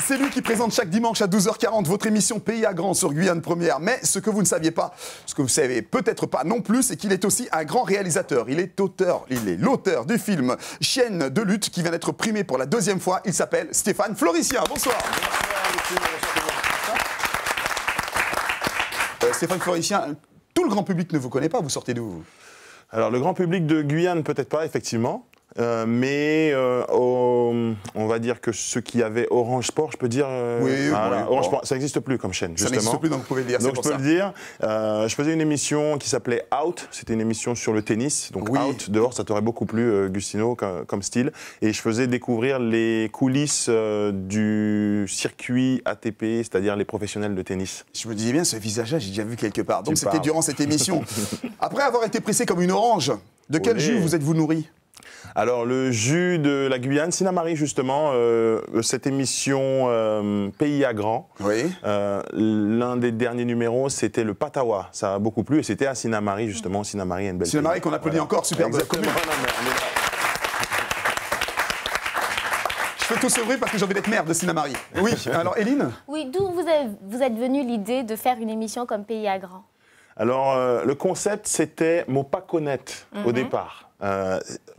C'est lui qui présente chaque dimanche à 12h40 votre émission Pays à Grand sur Guyane Première. Mais ce que vous ne saviez pas, ce que vous savez peut-être pas non plus, c'est qu'il est aussi un grand réalisateur. Il est l'auteur du film Chienne de lutte qui vient d'être primé pour la 2e fois. Il s'appelle Stéphane Floricien. Bonsoir. Stéphane Floricien, tout le grand public ne vous connaît pas. Vous sortez d'où, vous ? Alors, le grand public de Guyane, peut-être pas, effectivement. Mais on va dire que ceux qui avaient Orange Sport, je peux dire... oui, Orange Sport, ça n'existe plus comme chaîne, justement. Ça n'existe plus, donc vous pouvez le dire, donc je peux le dire. Je faisais une émission qui s'appelait Out. C'était une émission sur le tennis. Donc Out, dehors, ça t'aurait beaucoup plu, Gustino, comme style. Et je faisais découvrir les coulisses du circuit ATP, c'est-à-dire les professionnels de tennis. Je me disais bien, ce visage-là, j'ai déjà vu quelque part. Donc c'était durant cette émission. Après avoir été pressé comme une orange, de quel jus vous êtes-vous nourri ? Alors, le jus de la Guyane, Sinamari, justement, cette émission Pays à Grand. Oui. L'un des derniers numéros, c'était le Patawa. Ça a beaucoup plu et c'était à Sinamari, justement. Sinamari, une belle Sinamari qu'on applaudit encore, super commune. Je fais tout ce bruit parce que j'ai envie d'être maire de Sinamari. Oui, alors Éline ? Oui, d'où vous êtes venue l'idée de faire une émission comme Pays à Grand ? Alors, le concept, c'était mon pas connaître au départ.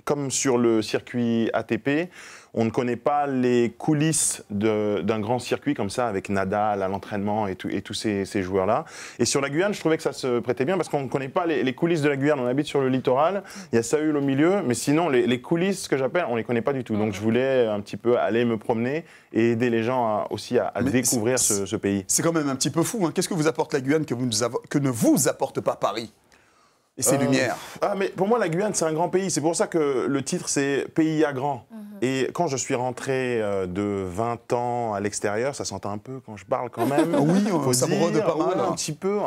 Comme sur le circuit ATP, on ne connaît pas les coulisses d'un grand circuit comme ça, avec Nadal à l'entraînement et tous ces joueurs-là. Et sur la Guyane, je trouvais que ça se prêtait bien parce qu'on ne connaît pas les coulisses de la Guyane. On habite sur le littoral, il y a Saül au milieu, mais sinon, les coulisses que j'appelle, on ne les connaît pas du tout. Donc, je voulais un petit peu aller me promener et aider les gens aussi à découvrir ce pays. C'est quand même un petit peu fou, hein. Qu'est-ce que vous apporte la Guyane que ne vous apporte pas Paris ? Et ses lumières. Mais pour moi, la Guyane, c'est un grand pays. C'est pour ça que le titre, c'est Pays à Grand. Et quand je suis rentré de 20 ans à l'extérieur, ça s'entend un peu quand je parle quand même. Oui, ça brode pas mal. Un petit peu.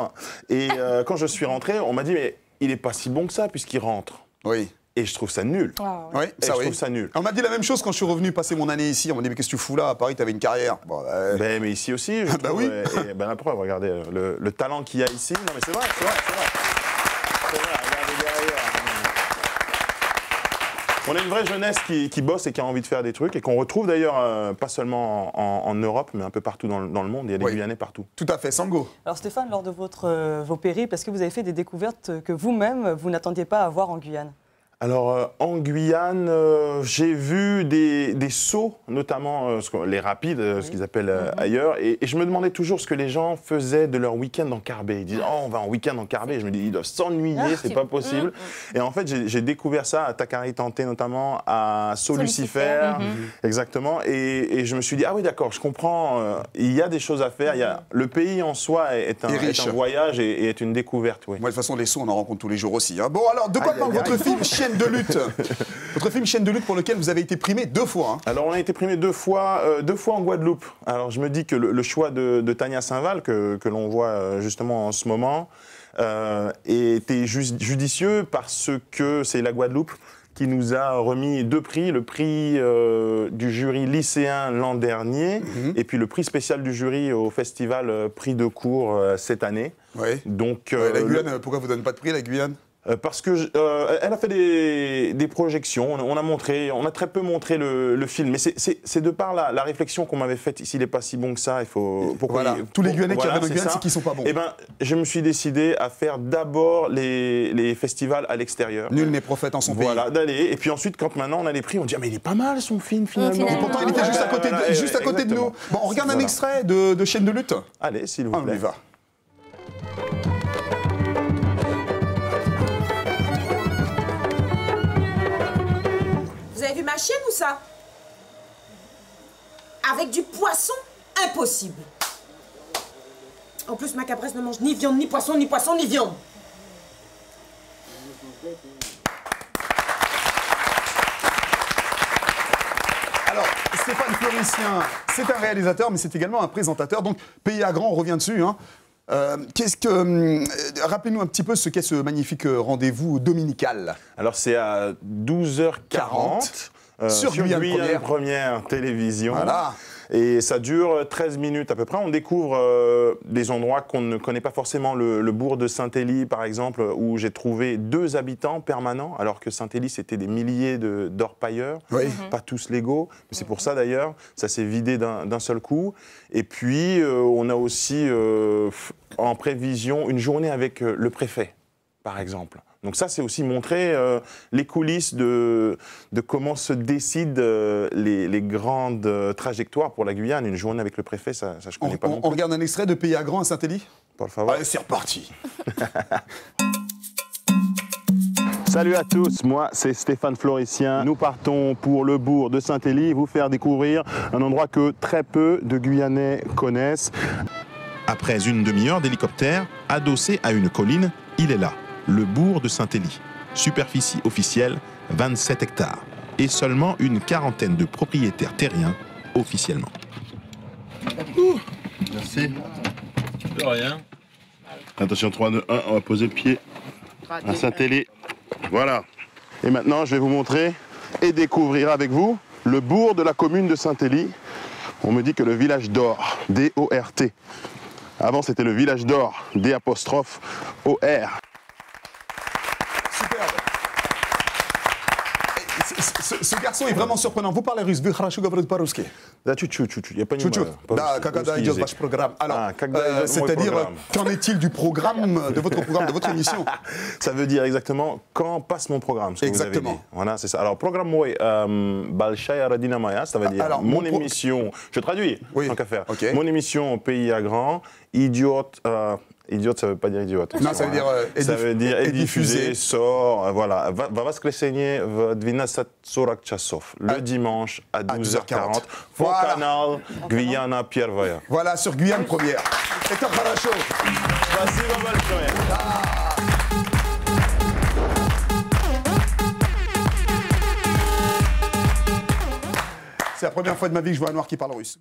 Et quand je suis rentré, on m'a dit, mais il n'est pas si bon que ça puisqu'il rentre. Oui. Et je trouve ça nul. Oui, je trouve ça nul. On m'a dit la même chose quand je suis revenu passer mon année ici. On m'a dit, mais qu'est-ce que tu fous là ? À Paris, tu avais une carrière. Bon, mais ici aussi, je trouve. Oui. Et la preuve, regardez le talent qu'il y a ici. Non, mais c'est vrai. On a une vraie jeunesse qui bosse et qui a envie de faire des trucs et qu'on retrouve d'ailleurs pas seulement en Europe, mais un peu partout dans le monde. Il y a des Guyanais partout. Tout à fait, Sango. Alors Stéphane, lors de vos périples, est-ce que vous avez fait des découvertes que vous-même, vous n'attendiez pas à voir en Guyane ? Alors, en Guyane, j'ai vu des sauts, notamment les rapides, ce qu'ils appellent ailleurs, et je me demandais toujours ce que les gens faisaient de leur week-end en Carbet. Ils disaient, oh, on va en week-end en Carbet. Je me dis, ils doivent s'ennuyer, c'est pas possible. Et en fait, j'ai découvert ça à Takari Tanté, notamment, à Saut Lucifer, exactement, et je me suis dit, ah oui, d'accord, je comprends, il y a des choses à faire, le pays en soi est un voyage et est une découverte. Oui. Moi, de toute façon, les sauts, on en rencontre tous les jours aussi. Hein. Bon, alors, de quoi parle votre film Chienne de lutte. Votre film Chienne de lutte pour lequel vous avez été primé 2 fois. Hein. Alors on a été primé 2 fois en Guadeloupe. Alors je me dis que le choix de Tania Saint-Val, que l'on voit justement en ce moment, était judicieux parce que c'est la Guadeloupe qui nous a remis 2 prix, le prix du jury lycéen l'an dernier et puis le prix spécial du jury au festival Prix de cours cette année. Oui. Donc, la Guyane, pourquoi vous ne donnez pas de prix, la Guyane ? Parce que elle a fait des projections, on a très peu montré le film, mais c'est de par la réflexion qu'on m'avait faite, s'il n'est pas si bon que ça, il faut... Tous les Guyanais qui reviennent en Guyane, c'est qu'ils ne sont pas bons. Eh ben, je me suis décidé à faire d'abord les festivals à l'extérieur. Nul n'est prophète en son pays. Voilà, d'aller, et puis ensuite, quand maintenant on a les prix, on dit, ah mais il est pas mal son film finalement. Et pourtant, il était juste à côté de nous. Bon, on regarde un extrait de Chienne de lutte. Allez, s'il vous plaît. On y va. Vous avez vu ma chienne ou ça? Avec du poisson, impossible. En plus, ma capresse ne mange ni viande, ni poisson, ni poisson, ni viande. Alors, Stéphane Floricien, c'est un réalisateur, mais c'est également un présentateur. Donc, Pays à Grand, on revient dessus. Hein. Rappelez-nous un petit peu ce qu'est ce magnifique rendez-vous dominical. Alors, c'est à 12h40. Sur Guyane Première Télévision. Voilà. Et ça dure 13 minutes à peu près. On découvre des endroits qu'on ne connaît pas forcément. Le bourg de Saint-Élie, par exemple, où j'ai trouvé 2 habitants permanents, alors que Saint-Élie, c'était des milliers d'orpailleurs, pas tous légaux. Mais c'est pour ça, d'ailleurs, ça s'est vidé d'un seul coup. Et puis, on a aussi en prévision une journée avec le préfet, par exemple. Donc ça, c'est aussi montrer les coulisses de comment se décident les grandes trajectoires pour la Guyane. Une journée avec le préfet, ça je ne connais pas non plus. On regarde un extrait de Pays à Grand à Saint-Élie? Por favor. Allez, c'est reparti. Salut à tous, moi c'est Stéphane Floricien. Nous partons pour le bourg de Saint-Élie, vous faire découvrir un endroit que très peu de Guyanais connaissent. Après une demi-heure d'hélicoptère, adossé à une colline, il est là, le bourg de Saint-Élie. Superficie officielle, 27 hectares. Et seulement une quarantaine de propriétaires terriens officiellement. Merci. De rien. Attention, 3, 2, 1, on va poser le pied à Saint-Élie. Voilà. Et maintenant, je vais vous montrer et découvrir avec vous le bourg de la commune de Saint-Élie. On me dit que le village d'Or, D-O-R-T. Avant, c'était le village d'Or, D'-O-R. Superbe. Ce garçon est vraiment surprenant. Vous parlez russe. Вы хорошо говорите по-русски. Да, чуть-чуть. Я понимаю. Чуть-чуть. Да, когда идет ваш програмme. Alors, c'est-à-dire, qu'en est-il du programme, de votre émission? Ça veut dire exactement quand passe mon programme. Ce que Exactement. Vous avez dit. Voilà, c'est ça. Alors, programme мой Большая родина моя, ça veut dire alors, mon émission. Je traduis, tant qu'à faire. Okay. Mon émission Pays à Grand, idiote. Idiote, ça ne veut pas dire idiote. Non, ça veut dire ça veut dire diffuser, sort, voilà. Va воскресенье в 12:40 часов. Le dimanche à 12h40. Voilà. Canal Guyana Первая. Voilà, sur Guyane Première. Это хорошо. Спасибо большое. C'est la première fois de ma vie que je vois un noir qui parle russe.